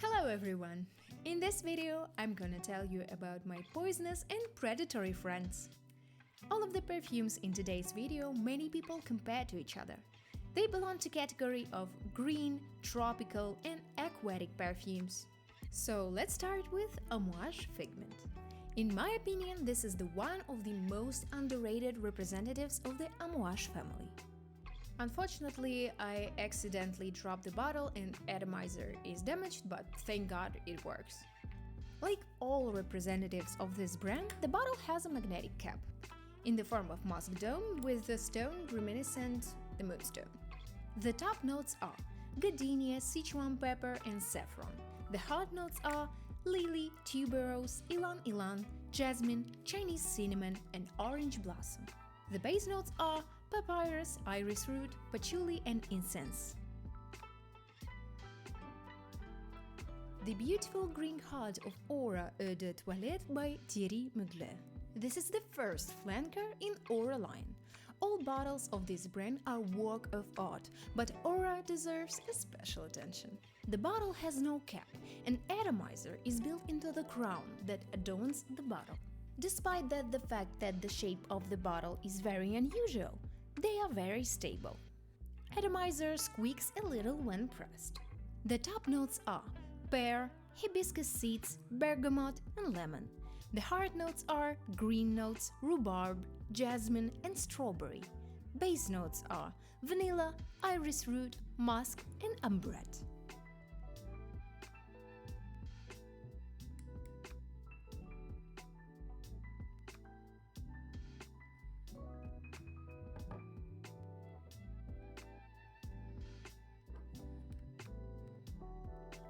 Hello everyone! In this video, I'm gonna tell you about my poisonous and predatory friends. All of the perfumes in today's video many people compare to each other. They belong to category of green, tropical and aquatic perfumes. So let's start with Amouage Figment. In my opinion, this is the one of the most underrated representatives of the Amouage family. Unfortunately, I accidentally dropped the bottle and atomizer is damaged, but thank God it works. Like all representatives of this brand, the bottle has a magnetic cap, in the form of musk dome with the stone reminiscent the moonstone. The top notes are gardenia, Sichuan pepper and saffron. The hot notes are lily, tuberose, ylang-ylang, jasmine, Chinese cinnamon and orange blossom. The base notes are papyrus, iris root, patchouli and incense. The beautiful green heart of Aura EDT by Thierry Mugler. This is the first flanker in Aura line. All bottles of this brand are work of art, but Aura deserves a special attention. The bottle has no cap, an atomizer is built into the crown that adorns the bottle. Despite that the fact that the shape of the bottle is very unusual, they are very stable. Atomizer squeaks a little when pressed. The top notes are pear, hibiscus seeds, bergamot and lemon. The heart notes are green notes, rhubarb, jasmine and strawberry. Base notes are vanilla, iris root, musk and ambrette.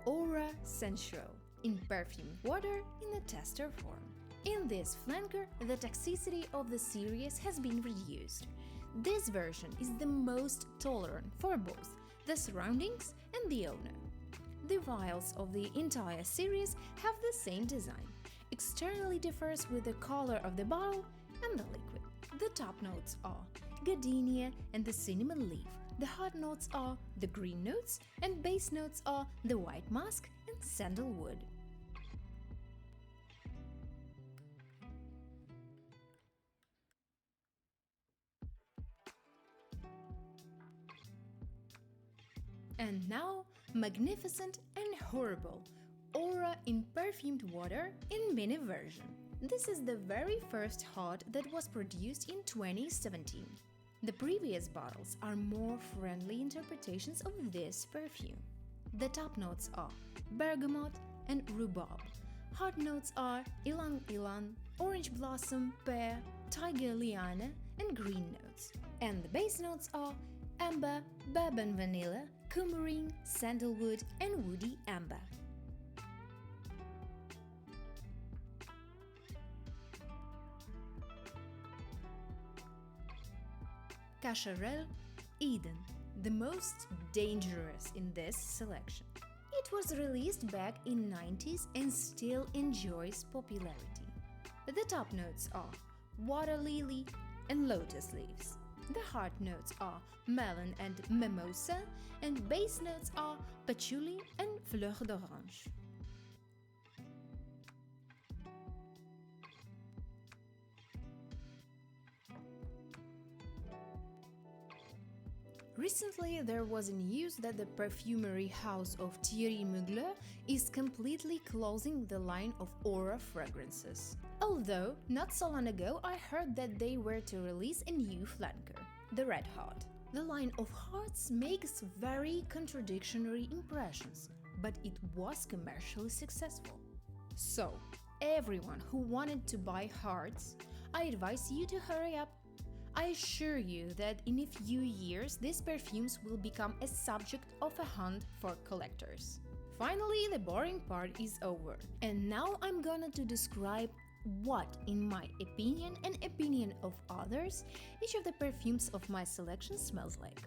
Aura Sensuelle, in perfume water in a tester form. In this flanker, the toxicity of the series has been reduced. This version is the most tolerant for both the surroundings and the owner. The vials of the entire series have the same design. Externally differs with the color of the bottle and the liquid. The top notes are gardenia and the cinnamon leaf. The hot notes are the green notes and base notes are the white musk and sandalwood. And now, magnificent and horrible, Aura in perfumed water in mini version. This is the very first hot that was produced in 2017. The previous bottles are more friendly interpretations of this perfume. The top notes are bergamot and rhubarb. Hot notes are ylang-ylang, orange blossom, pear, tiger liana and green notes. And the base notes are amber, bourbon vanilla, coumarin, sandalwood and woody amber. Cacharel Eden, the most dangerous in this selection. It was released back in 90s and still enjoys popularity. The top notes are water lily and lotus leaves. The heart notes are melon and mimosa and base notes are patchouli and fleur d'orange. Recently, there was news that the perfumery house of Thierry Mugler is completely closing the line of Aura fragrances. Although, not so long ago, I heard that they were to release a new flanker, the Red Heart. The line of hearts makes very contradictory impressions, but it was commercially successful. So, everyone who wanted to buy hearts, I advise you to hurry up. I assure you that in a few years these perfumes will become a subject of a hunt for collectors. Finally, the boring part is over, and now I'm gonna to describe what, in my opinion and opinion of others, each of the perfumes of my selection smells like.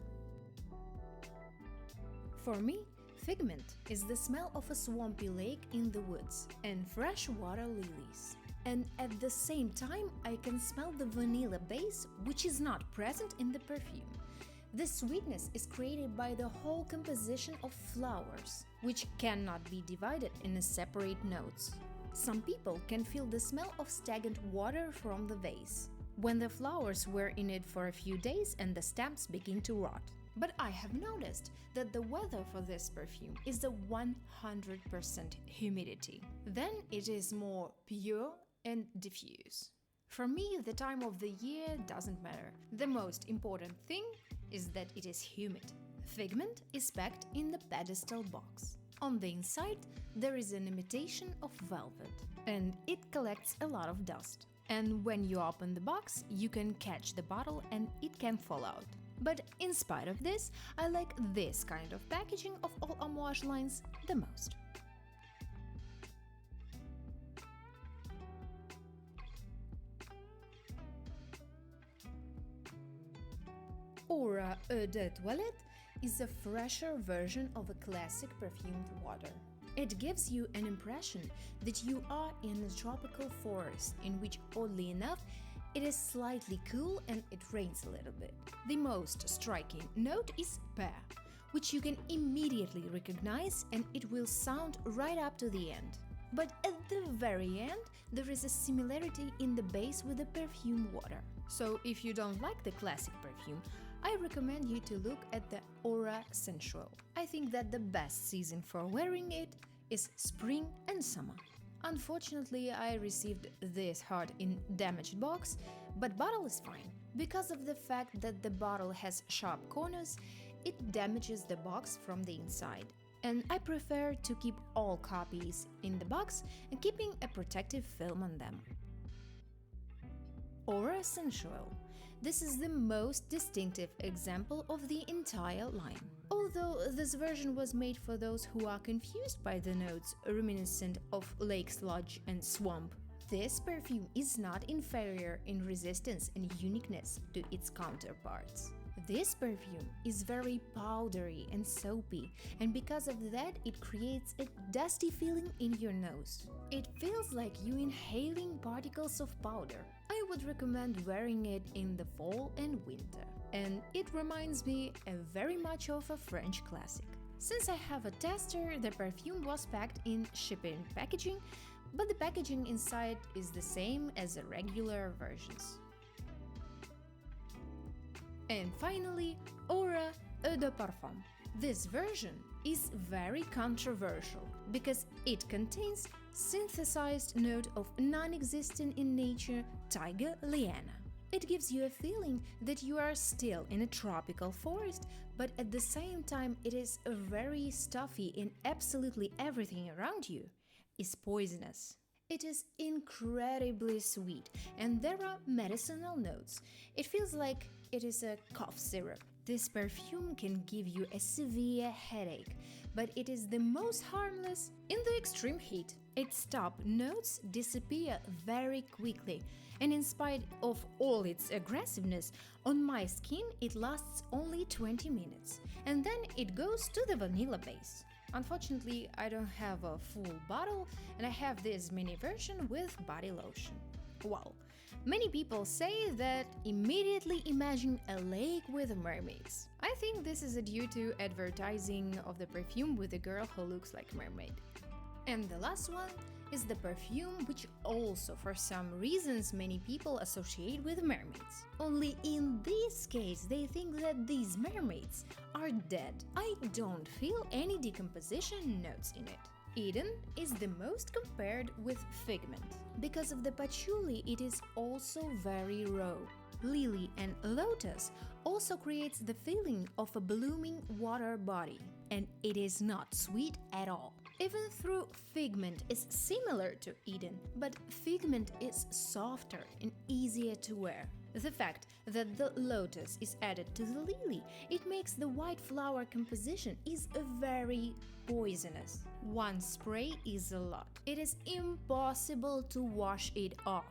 For me, Figment is the smell of a swampy lake in the woods and freshwater lilies. And at the same time, I can smell the vanilla base, which is not present in the perfume. The sweetness is created by the whole composition of flowers, which cannot be divided into separate notes. Some people can feel the smell of stagnant water from the vase, when the flowers were in it for a few days and the stems begin to rot. But I have noticed that the weather for this perfume is the 100% humidity. Then it is more pure and diffuse. For me, the time of the year doesn't matter. The most important thing is that it is humid. Figment is packed in the pedestal box. On the inside, there is an imitation of velvet, and it collects a lot of dust. And when you open the box, you can catch the bottle and it can fall out. But in spite of this, I like this kind of packaging of all Amouage lines the most. Aura EDT is a fresher version of a classic perfumed water. It gives you an impression that you are in a tropical forest in which, oddly enough, it is slightly cool and it rains a little bit. The most striking note is pear, which you can immediately recognize, and it will sound right up to the end. But at the very end, there is a similarity in the base with the perfume water. So if you don't like the classic perfume, I recommend you to look at the Aura Sensuelle. I think that the best season for wearing it is spring and summer. Unfortunately, I received this hard in damaged box, but bottle is fine. Because of the fact that the bottle has sharp corners, it damages the box from the inside. And I prefer to keep all copies in the box and keeping a protective film on them. Aura Sensuelle. This is the most distinctive example of the entire line. Although this version was made for those who are confused by the notes reminiscent of lake sludge and swamp, this perfume is not inferior in resistance and uniqueness to its counterparts. This perfume is very powdery and soapy, and because of that it creates a dusty feeling in your nose. It feels like you inhaling particles of powder. I would recommend wearing it in the fall and winter. And it reminds me very much of a French classic. Since I have a tester, the perfume was packed in shipping packaging, but the packaging inside is the same as the regular versions. And finally, Aura EDP. This version is very controversial because it contains synthesized note of non-existent in nature tiger liana. It gives you a feeling that you are still in a tropical forest, but at the same time it is very stuffy and absolutely everything around you is poisonous. It is incredibly sweet and there are medicinal notes. It feels like it is a cough syrup. This perfume can give you a severe headache, but it is the most harmless in the extreme heat. Its top notes disappear very quickly, and in spite of all its aggressiveness, on my skin it lasts only 20 minutes, and then it goes to the vanilla base. Unfortunately, I don't have a full bottle, and I have this mini version with body lotion. Well, many people say that immediately imagine a lake with mermaids. I think this is due to advertising of the perfume with a girl who looks like a mermaid. And the last one is the perfume which also for some reasons many people associate with mermaids. Only in this case they think that these mermaids are dead. I don't feel any decomposition notes in it. Eden is the most compared with Figment. Because of the patchouli, it is also very raw. Lily and lotus also creates the feeling of a blooming water body, and it is not sweet at all. Even though Figment is similar to Eden, but Figment is softer and easier to wear. The fact that the lotus is added to the lily, it makes the white flower composition is very poisonous. One spray is a lot. It is impossible to wash it off.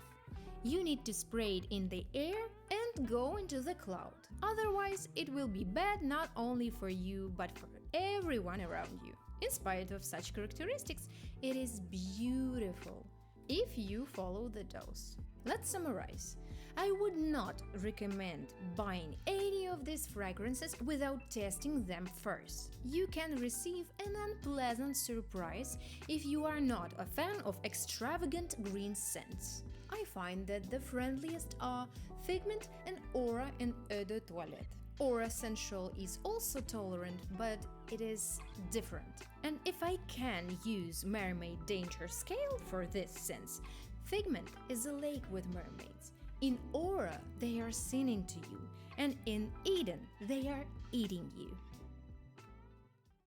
You need to spray it in the air and go into the cloud. Otherwise, it will be bad not only for you, but for everyone around you. In spite of such characteristics, it is beautiful if you follow the dose. Let's summarize. I would not recommend buying any of these fragrances without testing them first. You can receive an unpleasant surprise if you are not a fan of extravagant green scents. I find that the friendliest are Figment and Aura and Eau de Toilette. Aura Sensuelle is also tolerant, but it is different. And if I can use Mermaid Danger Scale for this sense, Figment is a lake with mermaids. In Aura, they are singing to you, and in Eden, they are eating you.